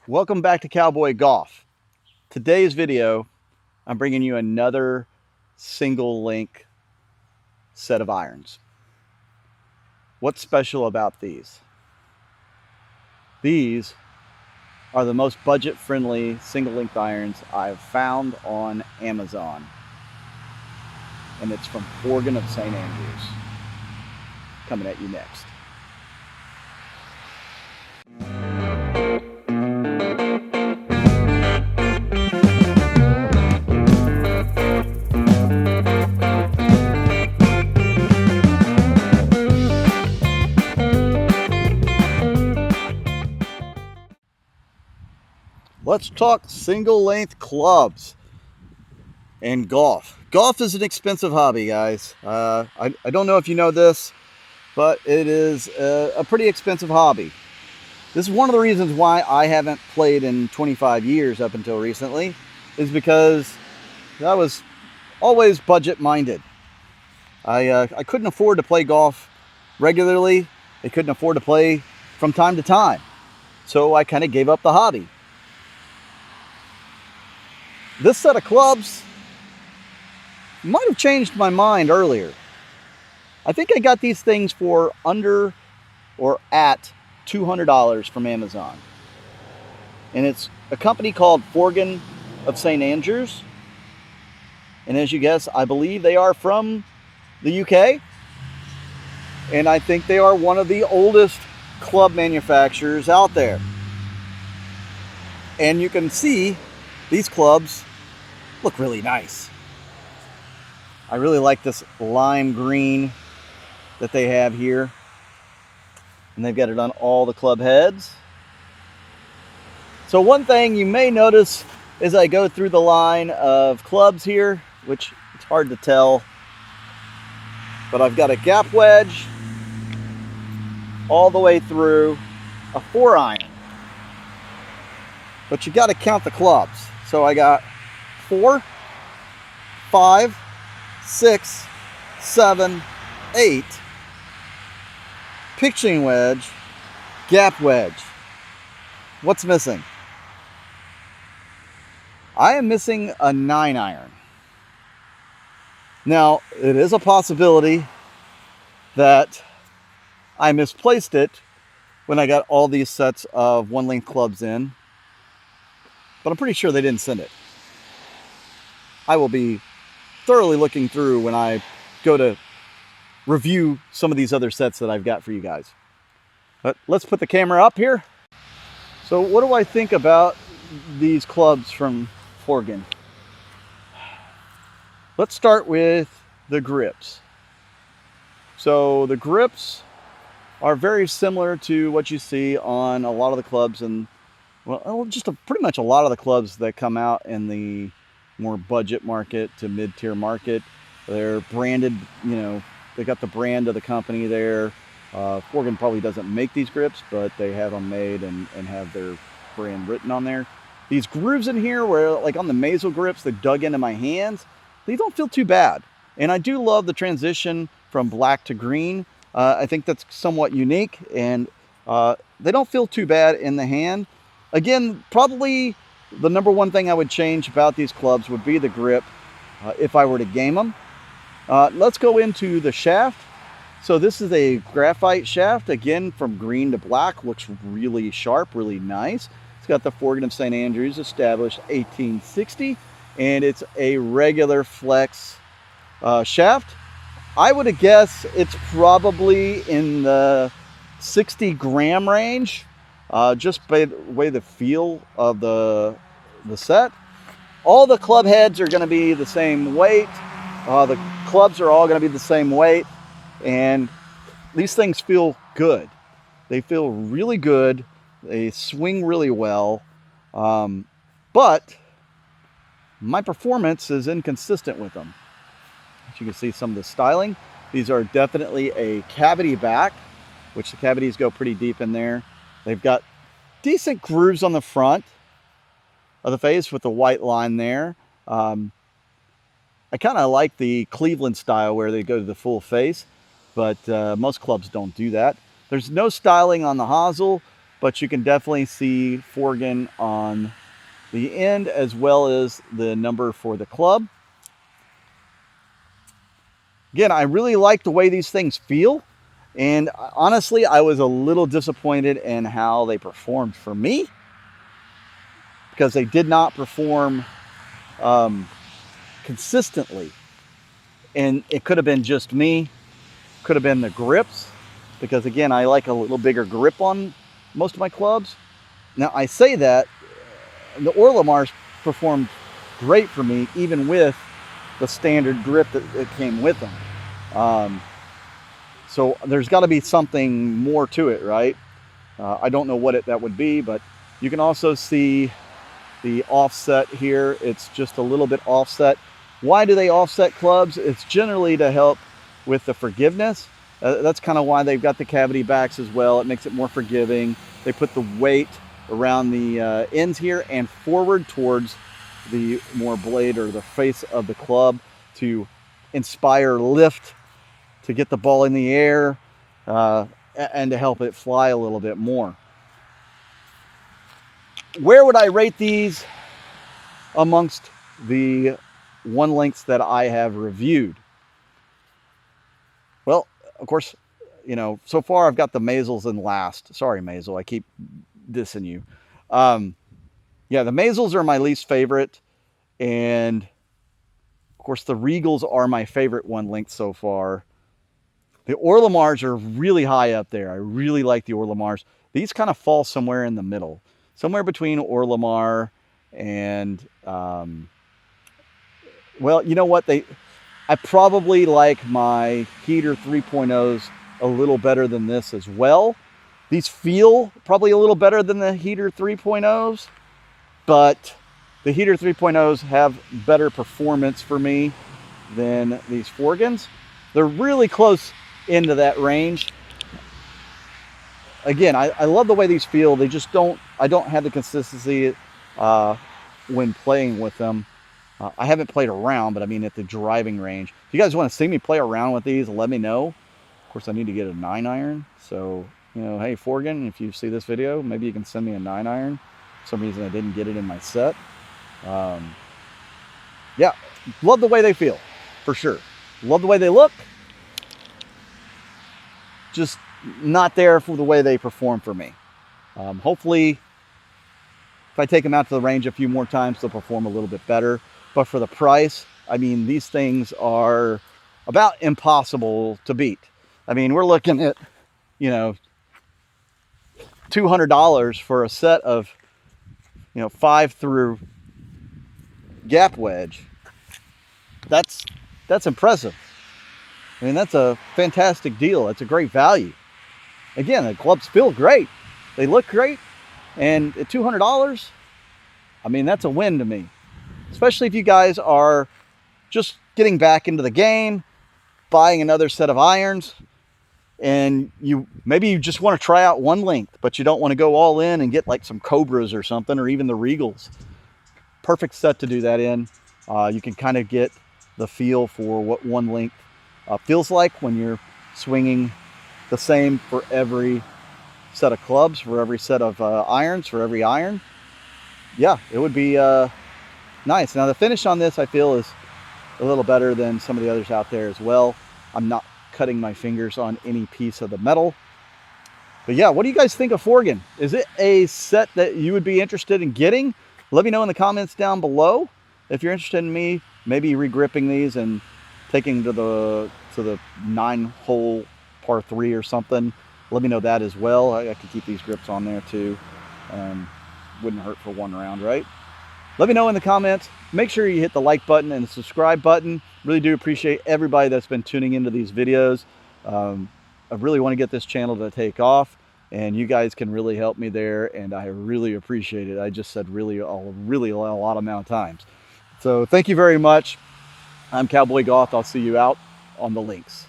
Welcome back to Cowboy Golf. Today's video, I'm bringing you another single link set of irons. What's special about these? These are the most budget-friendly single length irons I've found on Amazon. And it's from Forgan of St. Andrews. Coming at you next. Let's talk single length clubs and golf. Golf is an expensive hobby, guys. I don't know if you know this, but it is a pretty expensive hobby. This is one of the reasons why I haven't played in 25 years up until recently, is because I was always budget minded. I couldn't afford to play golf regularly. I couldn't afford to play from time to time. So I kind of gave up the hobby. This set of clubs might have changed my mind earlier. I think I got these things for under or at $200 from Amazon. And it's a company called Forgan of St. Andrews. And as you guess, I believe they are from the UK. And I think they are one of the oldest club manufacturers out there. And you can see these clubs look really nice. I really like this lime green that they have here. And they've got it on all the club heads. So one thing you may notice as I go through the line of clubs here, which it's hard to tell, but I've got a gap wedge all the way through, a 4-iron. But you got to count the clubs. So I got 4, 5, 6, 7, 8, pitching wedge, gap wedge. What's missing? I am missing a 9-iron. Now, it is a possibility that I misplaced it when I got all these sets of 1-length clubs in, but I'm pretty sure they didn't send it. I will be thoroughly looking through when I go to review some of these other sets that I've got for you guys. But let's put the camera up here. So what do I think about these clubs from Forgan? Let's start with the grips. So the grips are very similar to what you see on a lot of the clubs, and well, just pretty much a lot of the clubs that come out in the more budget market to mid-tier market. They're branded, they got the brand of the company there. Forgan probably doesn't make these grips, but they have them made and have their brand written on there. These grooves in here, where like on the Maisel grips, they dug into my hands, they don't feel too bad. And I do love the transition from black to green. I think that's somewhat unique, and they don't feel too bad in the hand. Again, probably the number one thing I would change about these clubs would be the grip if I were to game them. Let's go into the shaft. So this is a graphite shaft, again from green to black, looks really sharp, really nice. It's got the Forgan of St. Andrews, established 1860, and it's a regular flex shaft. I would have guessed it's probably in the 60 gram range, just by the way the feel of the set. All the club heads are going to be the same weight. The clubs are all going to be the same weight, and these things feel good. They feel really good. They swing really well, but my performance is inconsistent with them. As you can see, some of the styling. These are definitely a cavity back, which the cavities go pretty deep in there. They've got decent grooves on the front of the face with the white line there. I kind of like the Cleveland style where they go to the full face, but most clubs don't do that. There's no styling on the hosel. but you can definitely see Forgan on the end as well as the number for the club. Again, I really like the way these things feel. And honestly, I was a little disappointed in how they performed for me, because they did not perform consistently. And it could have been just me, could have been the grips, because again, I like a little bigger grip on most of my clubs. Now, I say that the Orlemars performed great for me, even with the standard grip that came with them. So there's got to be something more to it, right? I don't know what that would be, but you can also see the offset here. It's just a little bit offset. Why do they offset clubs? It's generally to help with the forgiveness. That's kind of why they've got the cavity backs as well. It makes it more forgiving. They put the weight around the ends here and forward towards the more blade or the face of the club to inspire lift, to get the ball in the air, and to help it fly a little bit more. Where would I rate these amongst the one lengths that I have reviewed? Well, of course, so far I've got the Maysles in last. Sorry, Maysle, I keep dissing you. Yeah, the Maysles are my least favorite, and of course the Regals are my favorite one length so far. The Orlemars are really high up there. I really like the Orlemars. These kind of fall somewhere in the middle, somewhere between Orlemar and, well, you know what? I probably like my Heater 3.0s a little better than this as well. These feel probably a little better than the Heater 3.0s, but the Heater 3.0s have better performance for me than these Forgans. They're really close into that range. Again, I love the way these feel. They just I don't have the consistency when playing with them. I haven't played around, but I mean at the driving range. If you guys want to see me play around with these, let me know. Of course, I need to get a 9-iron. So, hey, Forgan, if you see this video, maybe you can send me a 9-iron. For some reason I didn't get it in my set. Yeah, love the way they feel, for sure. Love the way they look. Just not there for the way they perform for me. Hopefully, if I take them out to the range a few more times, they'll perform a little bit better. But for the price, I mean, these things are about impossible to beat. I mean, we're looking at, $200 for a set of, 5 through gap wedge. That's impressive. I mean, that's a fantastic deal. That's a great value. Again, the clubs feel great. They look great. And at $200, I mean, that's a win to me. Especially if you guys are just getting back into the game, buying another set of irons, and maybe you just want to try out one length, but you don't want to go all in and get like some Cobras or something, or even the Regals. Perfect set to do that in. You can kind of get the feel for what one length feels like when you're swinging the same for every set of clubs, for every set of irons, for every iron. Yeah, it would be nice. Now the finish on this, I feel, is a little better than some of the others out there as well. I'm not cutting my fingers on any piece of the metal. But yeah, what do you guys think of Forgan? Is it a set that you would be interested in getting? Let me know in the comments down below. If you're interested in me maybe regripping these and taking to the 9-hole par 3 or something, let me know that as well. I could keep these grips on there too. Wouldn't hurt for one round, right? Let me know in the comments. Make sure you hit the like button and the subscribe button. Really do appreciate everybody that's been tuning into these videos. I really want to get this channel to take off, and you guys can really help me there, and I really appreciate it. I just said really a lot amount of times. So thank you very much. I'm Cowboy Goth. I'll see you out on the links.